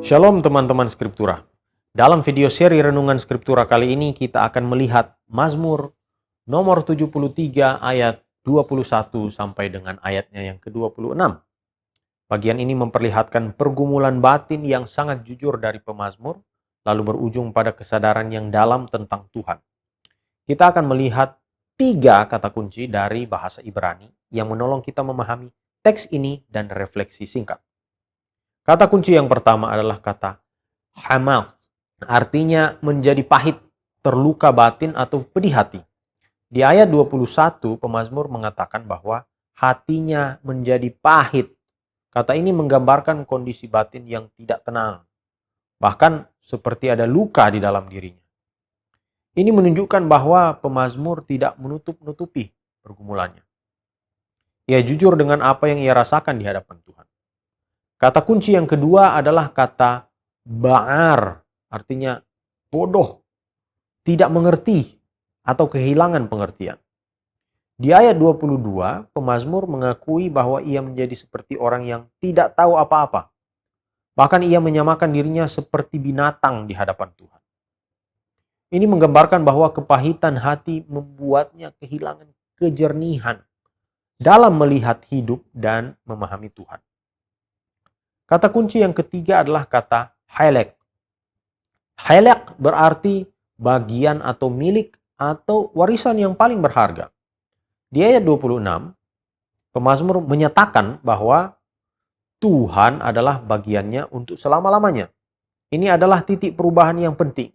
Shalom teman-teman Skriptura. Dalam video seri Renungan Skriptura kali ini kita akan melihat Mazmur nomor 73 ayat 21 sampai dengan ayatnya yang ke-26. Bagian ini memperlihatkan pergumulan batin yang sangat jujur dari pemazmur, lalu berujung pada kesadaran yang dalam tentang Tuhan. Kita akan melihat 3 kata kunci dari bahasa Ibrani yang menolong kita memahami teks ini dan refleksi singkat. Kata kunci yang pertama adalah kata hamath, artinya menjadi pahit, terluka batin atau pedih hati. Di ayat 21, pemazmur mengatakan bahwa hatinya menjadi pahit. Kata ini menggambarkan kondisi batin yang tidak tenang, bahkan seperti ada luka di dalam dirinya. Ini menunjukkan bahwa pemazmur tidak menutup-nutupi pergumulannya. Ia jujur dengan apa yang ia rasakan di hadapan Tuhan. Kata kunci yang kedua adalah kata ba'ar, artinya bodoh, tidak mengerti, atau kehilangan pengertian. Di ayat 22, pemazmur mengakui bahwa ia menjadi seperti orang yang tidak tahu apa-apa. Bahkan ia menyamakan dirinya seperti binatang di hadapan Tuhan. Ini menggambarkan bahwa kepahitan hati membuatnya kehilangan kejernihan dalam melihat hidup dan memahami Tuhan. Kata kunci yang ketiga adalah kata halek. Halek berarti bagian atau milik atau warisan yang paling berharga. Di ayat 26, pemazmur menyatakan bahwa Tuhan adalah bagiannya untuk selama-lamanya. Ini adalah titik perubahan yang penting.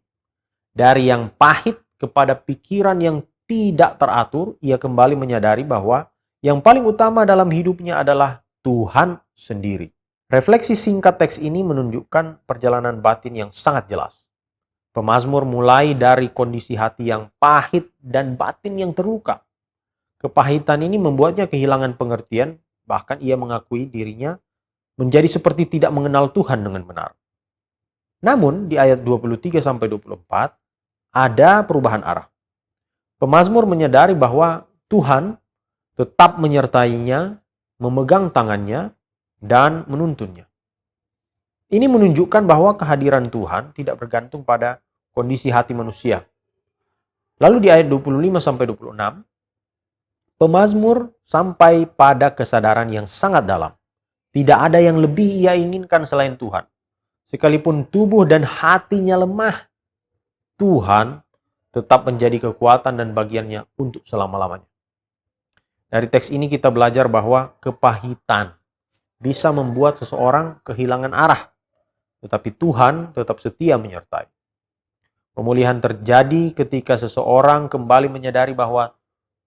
Dari yang pahit kepada pikiran yang tidak teratur, ia kembali menyadari bahwa yang paling utama dalam hidupnya adalah Tuhan sendiri. Refleksi singkat teks ini menunjukkan perjalanan batin yang sangat jelas. Pemazmur mulai dari kondisi hati yang pahit dan batin yang terluka. Kepahitan ini membuatnya kehilangan pengertian, bahkan ia mengakui dirinya menjadi seperti tidak mengenal Tuhan dengan benar. Namun di ayat 23-24 ada perubahan arah. Pemazmur menyadari bahwa Tuhan tetap menyertainya, memegang tangannya, dan menuntunnya. Ini menunjukkan bahwa kehadiran Tuhan tidak bergantung pada kondisi hati manusia. Lalu di ayat 25-26, pemazmur sampai pada kesadaran yang sangat dalam. Tidak ada yang lebih ia inginkan selain Tuhan. Sekalipun tubuh dan hatinya lemah, Tuhan tetap menjadi kekuatan dan bagiannya untuk selama-lamanya. Dari teks ini kita belajar bahwa kepahitan bisa membuat seseorang kehilangan arah, tetapi Tuhan tetap setia menyertai. Pemulihan terjadi ketika seseorang kembali menyadari bahwa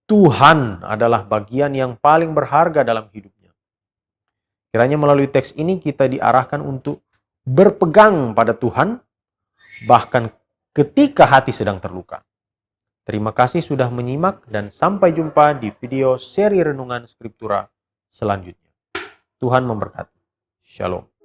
Tuhan adalah bagian yang paling berharga dalam hidupnya. Kiranya melalui teks ini kita diarahkan untuk berpegang pada Tuhan, bahkan ketika hati sedang terluka. Terima kasih sudah menyimak dan sampai jumpa di video seri Renungan Skriptura selanjutnya. Tuhan memberkati. Shalom.